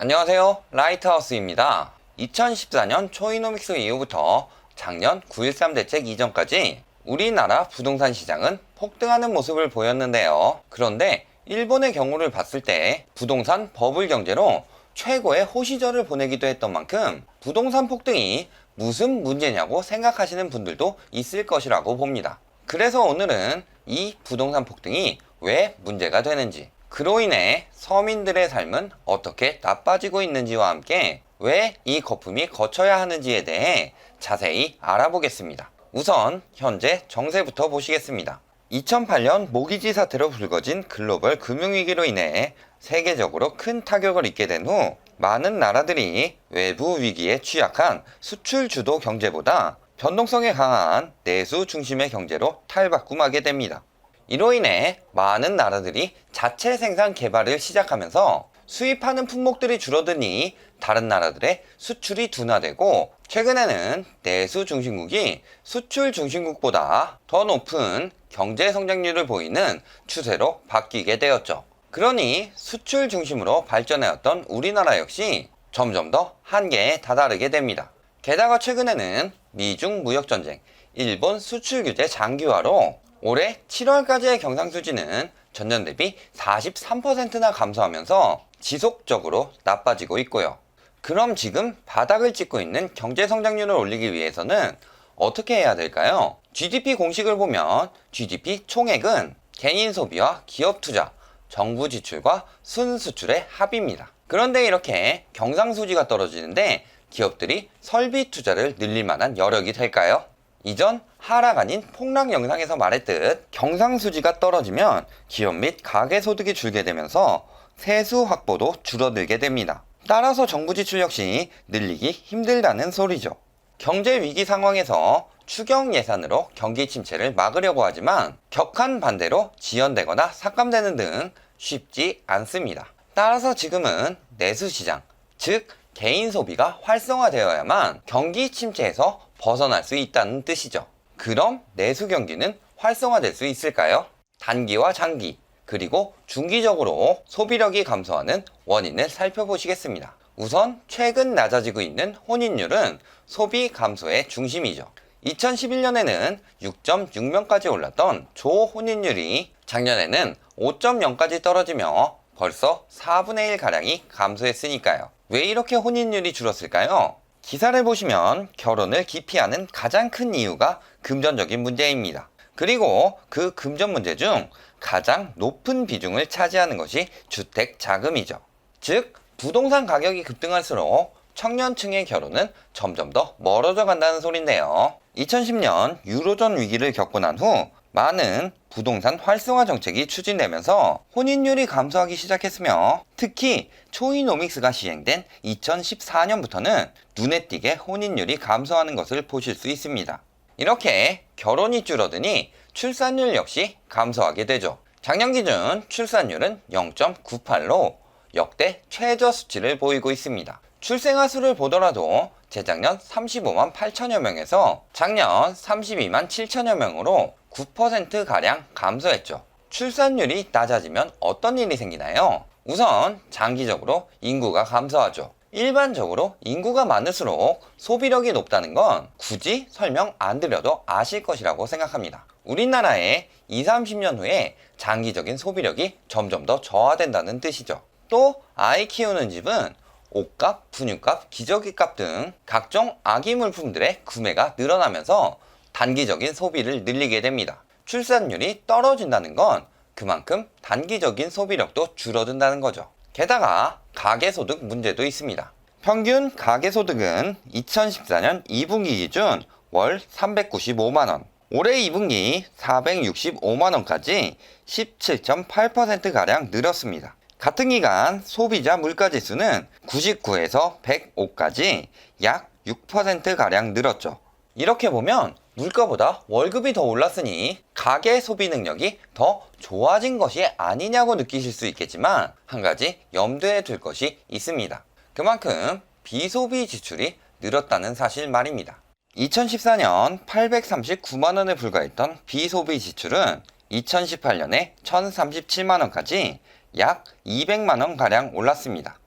안녕하세요. 라이트하우스입니다. 2014년 초이노믹스 이후부터 작년 9.13 대책 이전까지 우리나라 부동산 시장은 폭등하는 모습을 보였는데요. 그런데 일본의 경우를 봤을 때 부동산 버블 경제로 최고의 호시절을 보내기도 했던 만큼 부동산 폭등이 무슨 문제냐고 생각하시는 분들도 있을 것이라고 봅니다. 그래서 오늘은 이 부동산 폭등이 왜 문제가 되는지, 그로 인해 서민들의 삶은 어떻게 나빠지고 있는지와 함께 왜 이 거품이 거쳐야 하는지에 대해 자세히 알아보겠습니다. 우선 현재 정세부터 보시겠습니다. 2008년 모기지 사태로 불거진 글로벌 금융위기로 인해 세계적으로 큰 타격을 입게 된 후 많은 나라들이 외부 위기에 취약한 수출 주도 경제보다 변동성에 강한 내수 중심의 경제로 탈바꿈하게 됩니다. 이로 인해 많은 나라들이 자체 생산 개발을 시작하면서 수입하는 품목들이 줄어드니 다른 나라들의 수출이 둔화되고, 최근에는 내수 중심국이 수출 중심국보다 더 높은 경제 성장률을 보이는 추세로 바뀌게 되었죠. 그러니 수출 중심으로 발전해왔던 우리나라 역시 점점 더 한계에 다다르게 됩니다. 게다가 최근에는 미중 무역전쟁, 일본 수출 규제 장기화로 올해 7월까지의 경상수지는 전년 대비 43%나 감소하면서 지속적으로 나빠지고 있고요. 그럼 지금 바닥을 찍고 있는 경제 성장률을 올리기 위해서는 어떻게 해야 될까요? GDP 공식을 보면 GDP 총액은 개인 소비와 기업 투자, 정부 지출과 순수출의 합입니다. 그런데 이렇게 경상수지가 떨어지는데 기업들이 설비 투자를 늘릴 만한 여력이 될까요? 이전 하락 아닌 폭락 영상에서 말했듯 경상수지가 떨어지면 기업 및 가계소득이 줄게 되면서 세수 확보도 줄어들게 됩니다. 따라서 정부 지출 역시 늘리기 힘들다는 소리죠. 경제 위기 상황에서 추경 예산으로 경기 침체를 막으려고 하지만 격한 반대로 지연되거나 삭감되는 등 쉽지 않습니다. 따라서 지금은 내수시장, 즉 개인 소비가 활성화되어야만 경기 침체에서 벗어날 수 있다는 뜻이죠. 그럼 내수 경기는 활성화될 수 있을까요? 단기와 장기, 그리고 중기적으로 소비력이 감소하는 원인을 살펴보시겠습니다. 우선 최근 낮아지고 있는 혼인율은 소비 감소의 중심이죠. 2011년에는 6.6명까지 올랐던 조혼인율이 작년에는 5.0까지 떨어지며 벌써 4분의 1가량이 감소했으니까요. 왜 이렇게 혼인율이 줄었을까요? 기사를 보시면 결혼을 기피하는 가장 큰 이유가 금전적인 문제입니다. 그리고 그 금전 문제 중 가장 높은 비중을 차지하는 것이 주택 자금이죠. 즉, 부동산 가격이 급등할수록 청년층의 결혼은 점점 더 멀어져 간다는 소린데요. 2010년 유로존 위기를 겪고 난 후 많은 부동산 활성화 정책이 추진되면서 혼인율이 감소하기 시작했으며, 특히 초이노믹스가 시행된 2014년부터는 눈에 띄게 혼인율이 감소하는 것을 보실 수 있습니다. 이렇게 결혼이 줄어드니 출산율 역시 감소하게 되죠. 작년 기준 출산율은 0.98로 역대 최저 수치를 보이고 있습니다. 출생아 수를 보더라도 재작년 35만 8천여 명에서 작년 32만 7천여 명으로 9%가량 감소했죠. 출산율이 낮아지면 어떤 일이 생기나요? 우선 장기적으로 인구가 감소하죠. 일반적으로 인구가 많을수록 소비력이 높다는 건 굳이 설명 안 드려도 아실 것이라고 생각합니다. 우리나라의 20, 30년 후에 장기적인 소비력이 점점 더 저하된다는 뜻이죠. 또 아이 키우는 집은 옷값, 분유값, 기저귀값 등 각종 아기 물품들의 구매가 늘어나면서 단기적인 소비를 늘리게 됩니다. 출산율이 떨어진다는 건 그만큼 단기적인 소비력도 줄어든다는 거죠. 게다가 가계소득 문제도 있습니다. 평균 가계소득은 2014년 2분기 기준 월 395만원, 올해 2분기 465만원까지 17.8%가량 늘었습니다. 같은 기간 소비자 물가지수는 99에서 105까지 약 6%가량 늘었죠. 이렇게 보면 물가보다 월급이 더 올랐으니 가계 소비 능력이 더 좋아진 것이 아니냐고 느끼실 수 있겠지만, 한 가지 염두에 둘 것이 있습니다. 그만큼 비소비 지출이 늘었다는 사실 말입니다. 2014년 839만원에 불과했던 비소비 지출은 2018년에 1037만원까지 약 200만원가량 올랐습니다.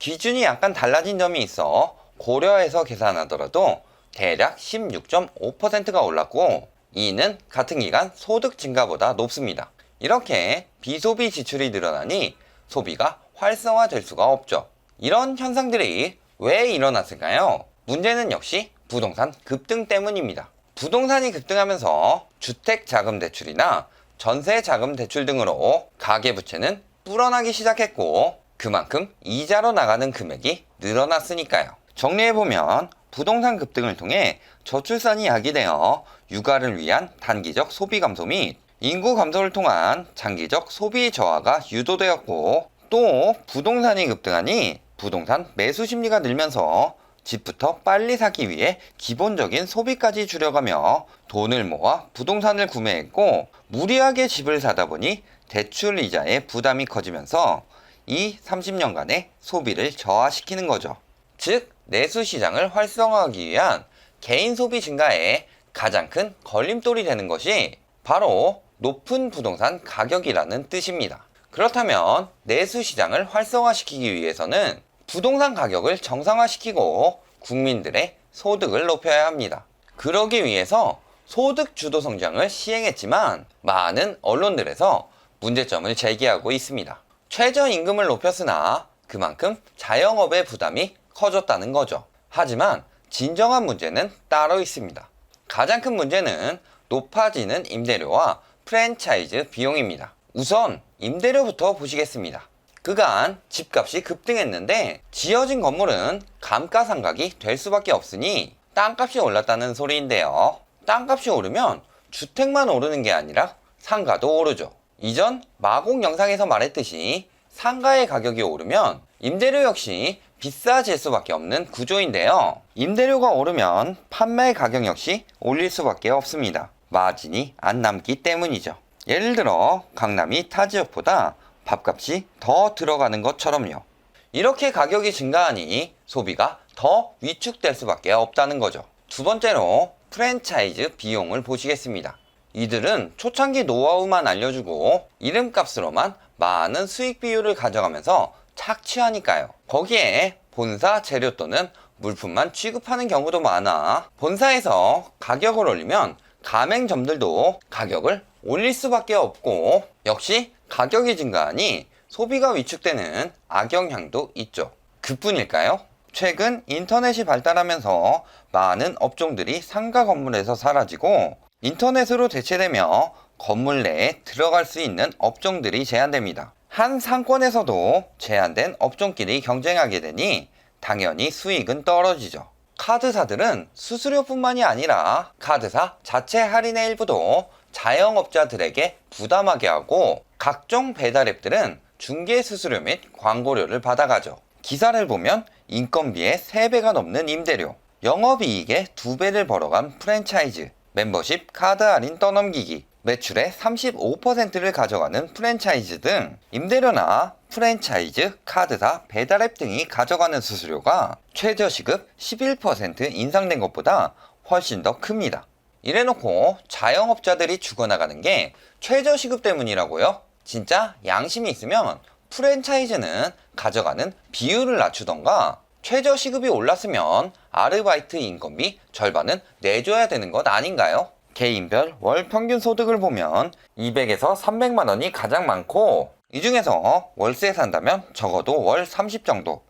기준이 약간 달라진 점이 있어 고려해서 계산하더라도 대략 16.5%가 올랐고, 이는 같은 기간 소득 증가보다 높습니다. 이렇게 비소비 지출이 늘어나니 소비가 활성화될 수가 없죠. 이런 현상들이 왜 일어났을까요? 문제는 역시 부동산 급등 때문입니다. 부동산이 급등하면서 주택자금대출이나 전세자금대출 등으로 가계부채는 불어나기 시작했고, 그만큼 이자로 나가는 금액이 늘어났으니까요. 정리해보면 부동산 급등을 통해 저출산이 야기되어 육아를 위한 단기적 소비 감소 및 인구 감소를 통한 장기적 소비 저하가 유도되었고, 또 부동산이 급등하니 부동산 매수 심리가 늘면서 집부터 빨리 사기 위해 기본적인 소비까지 줄여가며 돈을 모아 부동산을 구매했고, 무리하게 집을 사다 보니 대출 이자의 부담이 커지면서 이 30년간의 소비를 저하시키는 거죠. 즉, 내수 시장을 활성화하기 위한 개인 소비 증가에 가장 큰 걸림돌이 되는 것이 바로 높은 부동산 가격이라는 뜻입니다. 그렇다면 내수 시장을 활성화시키기 위해서는 부동산 가격을 정상화시키고 국민들의 소득을 높여야 합니다. 그러기 위해서 소득 주도 성장을 시행했지만 많은 언론들에서 문제점을 제기하고 있습니다. 최저임금을 높였으나 그만큼 자영업의 부담이 커졌다는 거죠. 하지만 진정한 문제는 따로 있습니다. 가장 큰 문제는 높아지는 임대료와 프랜차이즈 비용입니다. 우선 임대료부터 보시겠습니다. 그간 집값이 급등했는데 지어진 건물은 감가상각이 될 수밖에 없으니 땅값이 올랐다는 소리인데요. 땅값이 오르면 주택만 오르는 게 아니라 상가도 오르죠. 이전 마곡 영상에서 말했듯이 상가의 가격이 오르면 임대료 역시 비싸질 수밖에 없는 구조인데요. 임대료가 오르면 판매 가격 역시 올릴 수밖에 없습니다. 마진이 안 남기 때문이죠. 예를 들어 강남이 타 지역보다 밥값이 더 들어가는 것처럼요. 이렇게 가격이 증가하니 소비가 더 위축될 수밖에 없다는 거죠. 두 번째로 프랜차이즈 비용을 보시겠습니다. 이들은 초창기 노하우만 알려주고 이름값으로만 많은 수익 비율을 가져가면서 착취하니까요. 거기에 본사 재료 또는 물품만 취급하는 경우도 많아 본사에서 가격을 올리면 가맹점들도 가격을 올릴 수밖에 없고, 역시 가격이 증가하니 소비가 위축되는 악영향도 있죠. 그뿐일까요? 최근 인터넷이 발달하면서 많은 업종들이 상가 건물에서 사라지고 인터넷으로 대체되며 건물 내에 들어갈 수 있는 업종들이 제한됩니다. 한 상권에서도 제한된 업종끼리 경쟁하게 되니 당연히 수익은 떨어지죠. 카드사들은 수수료뿐만이 아니라 카드사 자체 할인의 일부도 자영업자들에게 부담하게 하고, 각종 배달앱들은 중개 수수료 및 광고료를 받아가죠. 기사를 보면 인건비의 3배가 넘는 임대료, 영업이익의 2배를 벌어간 프랜차이즈, 멤버십 카드 할인 떠넘기기, 매출의 35%를 가져가는 프랜차이즈 등 임대료나 프랜차이즈, 카드사, 배달앱 등이 가져가는 수수료가 최저시급 11% 인상된 것보다 훨씬 더 큽니다. 이래놓고 자영업자들이 죽어나가는 게 최저시급 때문이라고요? 진짜 양심이 있으면 프랜차이즈는 가져가는 비율을 낮추던가, 최저시급이 올랐으면 아르바이트 인건비 절반은 내줘야 되는 것 아닌가요? 개인별 월 평균 소득을 보면 200에서 300만 원이 가장 많고, 이 중에서 월세 산다면 적어도 월 30 정도,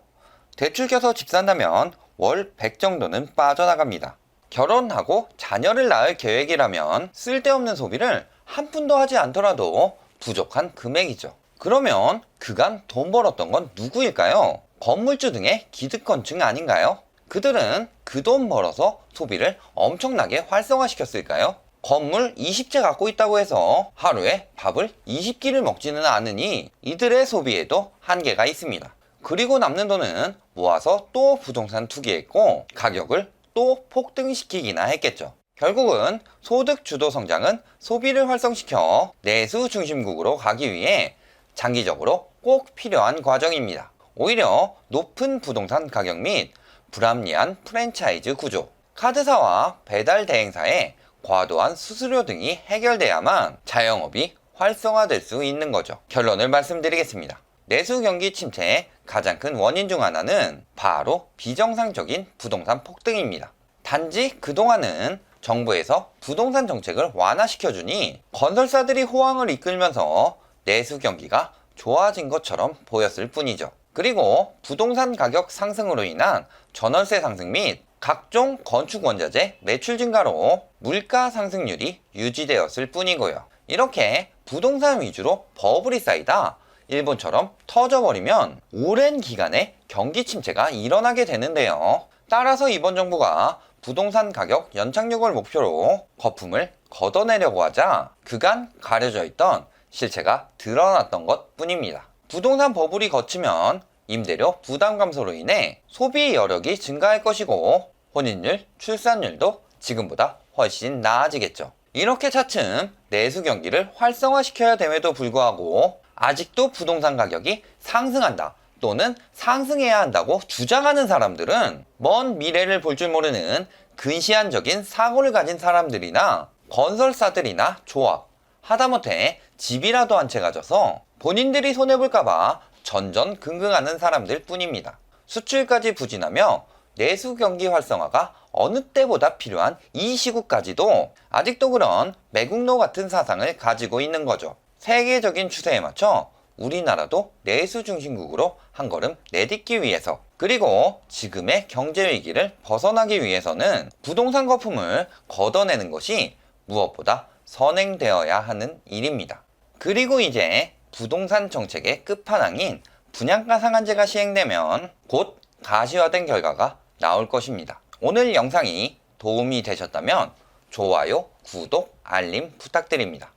대출 껴서 집 산다면 월 100 정도는 빠져나갑니다. 결혼하고 자녀를 낳을 계획이라면 쓸데없는 소비를 한 푼도 하지 않더라도 부족한 금액이죠. 그러면 그간 돈 벌었던 건 누구일까요? 건물주 등의 기득권층 아닌가요? 그들은 그 돈 벌어서 소비를 엄청나게 활성화시켰을까요? 건물 20채 갖고 있다고 해서 하루에 밥을 20끼를 먹지는 않으니 이들의 소비에도 한계가 있습니다. 그리고 남는 돈은 모아서 또 부동산 투기했고 가격을 또 폭등시키기나 했겠죠. 결국은 소득 주도 성장은 소비를 활성시켜 내수 중심국으로 가기 위해 장기적으로 꼭 필요한 과정입니다. 오히려 높은 부동산 가격 및 불합리한 프랜차이즈 구조, 카드사와 배달 대행사의 과도한 수수료 등이 해결돼야만 자영업이 활성화될 수 있는 거죠. 결론을 말씀드리겠습니다. 내수 경기 침체의 가장 큰 원인 중 하나는 바로 비정상적인 부동산 폭등입니다. 단지 그동안은 정부에서 부동산 정책을 완화시켜주니 건설사들이 호황을 이끌면서 내수 경기가 좋아진 것처럼 보였을 뿐이죠. 그리고 부동산 가격 상승으로 인한 전월세 상승 및 각종 건축 원자재 매출 증가로 물가 상승률이 유지되었을 뿐이고요. 이렇게 부동산 위주로 버블이 쌓이다 일본처럼 터져버리면 오랜 기간에 경기 침체가 일어나게 되는데요. 따라서 이번 정부가 부동산 가격 연착륙을 목표로 거품을 걷어내려고 하자 그간 가려져 있던 실체가 드러났던 것 뿐입니다. 부동산 버블이 걷히면 임대료 부담 감소로 인해 소비 여력이 증가할 것이고 혼인율, 출산율도 지금보다 훨씬 나아지겠죠. 이렇게 차츰 내수 경기를 활성화시켜야 됨에도 불구하고 아직도 부동산 가격이 상승한다 또는 상승해야 한다고 주장하는 사람들은 먼 미래를 볼 줄 모르는 근시안적인 사고를 가진 사람들이나 건설사들이나 조합, 하다못해 집이라도 한 채 가져서 본인들이 손해볼까봐 전전긍긍하는 사람들 뿐입니다. 수출까지 부진하며 내수 경기 활성화가 어느 때보다 필요한 이 시국까지도 아직도 그런 매국노 같은 사상을 가지고 있는 거죠. 세계적인 추세에 맞춰 우리나라도 내수 중심국으로 한 걸음 내딛기 위해서 그리고 지금의 경제 위기를 벗어나기 위해서는 부동산 거품을 걷어내는 것이 무엇보다 선행되어야 하는 일입니다. 그리고 이제 부동산 정책의 끝판왕인 분양가 상한제가 시행되면 곧 가시화된 결과가 나올 것입니다. 오늘 영상이 도움이 되셨다면 좋아요, 구독, 알림 부탁드립니다.